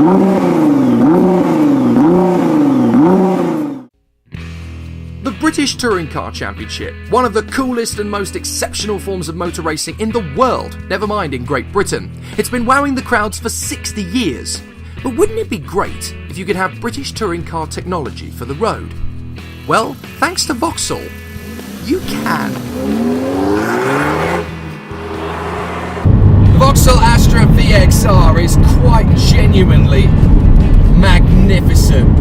The British Touring Car Championship, one of the coolest and most exceptional forms of motor racing in the world, never mind in Great Britain. It's been wowing the crowds for 60 years. But wouldn't it be great if you could have British touring car technology for the road? Well, thanks to Vauxhall, you can. The Vauxhall Astra VXR is quite genuinely magnificent.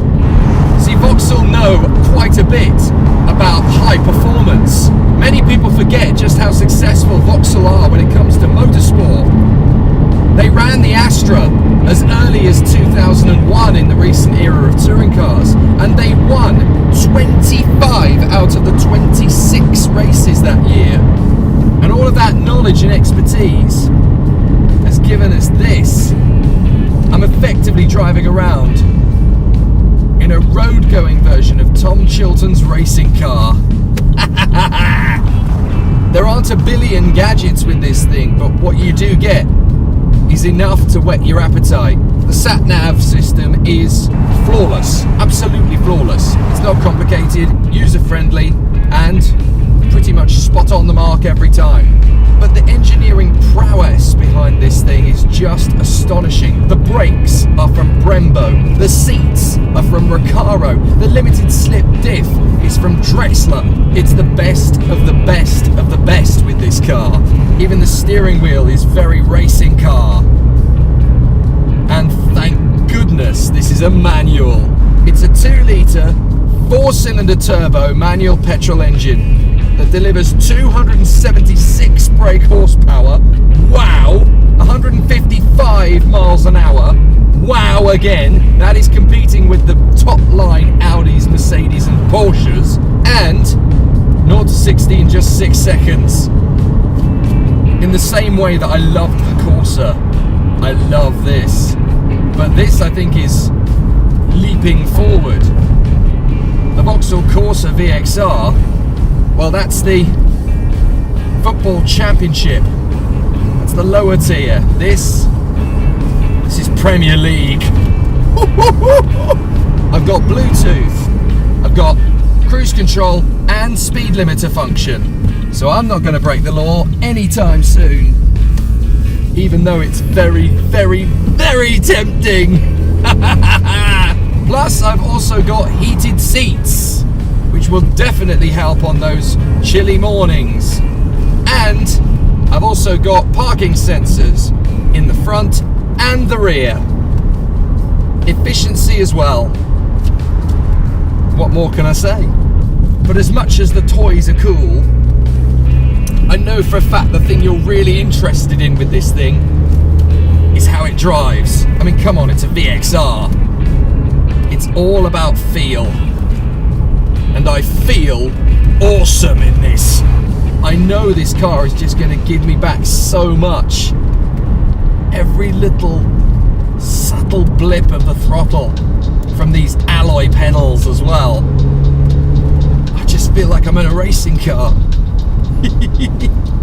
See, Vauxhall know quite a bit about high performance. Many people forget just how successful Vauxhall are when it comes to motorsport. They ran the Astra as early as 2001 in the recent era of touring cars, and they won 25 out of the 26 races that year. And all of that knowledge and expertise has given us this. I'm effectively driving around in a road-going version of Tom Chilton's racing car. There aren't a billion gadgets with this thing, but what you do get is enough to whet your appetite. The Sat-Nav system is flawless, absolutely flawless. It's not complicated, user-friendly, and pretty much spot on the mark every time. But the engineering prowess behind this thing is just astonishing. The brakes are from Brembo, the seats are from Recaro, the limited slip diff is from Drexler. It's the best of the best of the best with this car. Even the steering wheel is very racing car. And thank goodness this is a manual. It's a 2-litre, 4-cylinder turbo manual petrol engine that delivers 276 brake horsepower. Wow! 155 miles an hour. Wow again. That is competing with the top line Audis, Mercedes and Porsches. And 0 to 60 in just 6 seconds. In the same way that I loved the Corsa, I love this. But this, I think, is leaping forward. The Vauxhall Corsa VXR, well, that's the Football Championship. That's the lower tier. This is Premier League. I've got Bluetooth, I've got cruise control and speed limiter function. So I'm not going to break the law anytime soon. Even though it's very, very, very tempting. Plus, I've also got heated seats, which will definitely help on those chilly mornings. And I've also got parking sensors in the front and the rear. Efficiency as well. What more can I say? But as much as the toys are cool, I know for a fact the thing you're really interested in with this thing is how it drives. I mean, come on, it's a VXR. It's all about feel. And I feel awesome in this. I know this car is just going to give me back so much. Every little subtle blip of the throttle from these alloy pedals as well. I just feel like I'm in a racing car.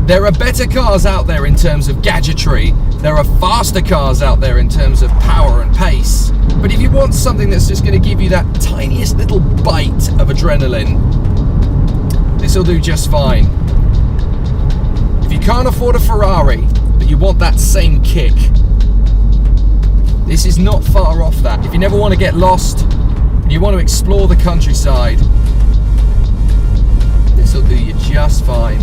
There are better cars out there in terms of gadgetry. There are faster cars out there in terms of power and pace. But if you want something that's just going to give you that tiniest little bite of adrenaline, this will do just fine. If you can't afford a Ferrari, but you want that same kick, this is not far off that. If you never want to get lost and you want to explore the countryside, this will do you just fine.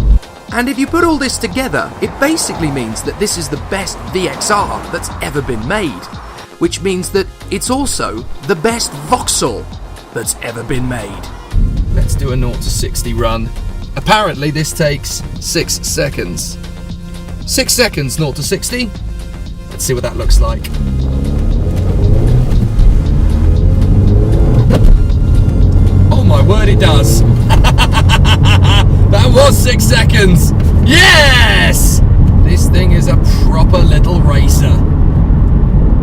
And if you put all this together, it basically means that this is the best VXR that's ever been made, which means that it's also the best Vauxhall that's ever been made. Let's do a 0 to 60 run. Apparently this takes 6 seconds. 6 seconds 0 to 60. Let's see what that looks like. Oh my word, it does. That was 6 seconds. Yes! This thing is a proper little racer.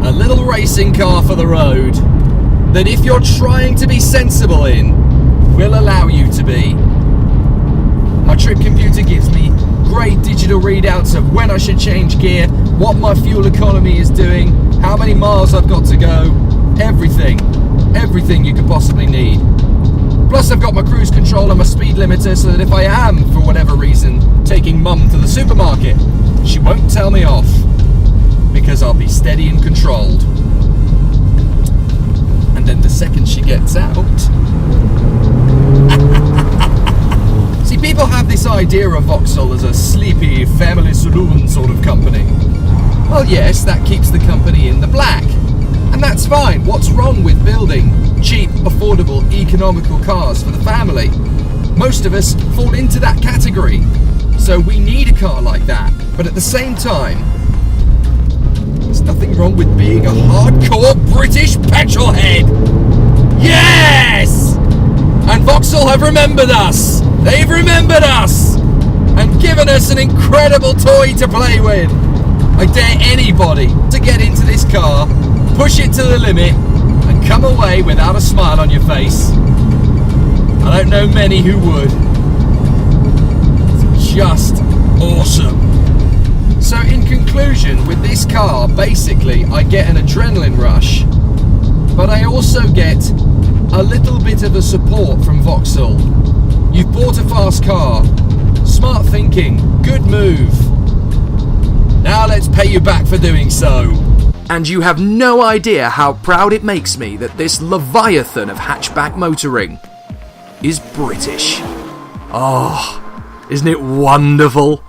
A little racing car for the road that, if you're trying to be sensible in, will allow you to be. My trip computer gives me great digital readouts of when I should change gear, what my fuel economy is doing, how many miles I've got to go, everything you could possibly need. Plus I've got my cruise control and my speed limiter so that if I am, for whatever reason, taking mum to the supermarket, she won't tell me off, because I'll be steady and controlled. And then the second she gets out... See, people have this idea of Vauxhall as a sleepy family saloon sort of company. Well, yes, that keeps the company in the black. And that's fine. What's wrong with building cheap, affordable, economical cars for the family? Most of us fall into that category. So we need a car like that. But at the same time, there's nothing wrong with being a hardcore British petrolhead. Yes! And Vauxhall have remembered us. They've remembered us and given us an incredible toy to play with. I dare anybody to get into this car, push it to the limit, and come away without a smile on your face. I don't know many who would. It's just awesome. So in conclusion, with this car, basically I get an adrenaline rush, but I also get a little bit of a support from Vauxhall. You've bought a fast car, smart thinking, good move. Now let's pay you back for doing so. And you have no idea how proud it makes me that this leviathan of hatchback motoring is British. Oh, isn't it wonderful?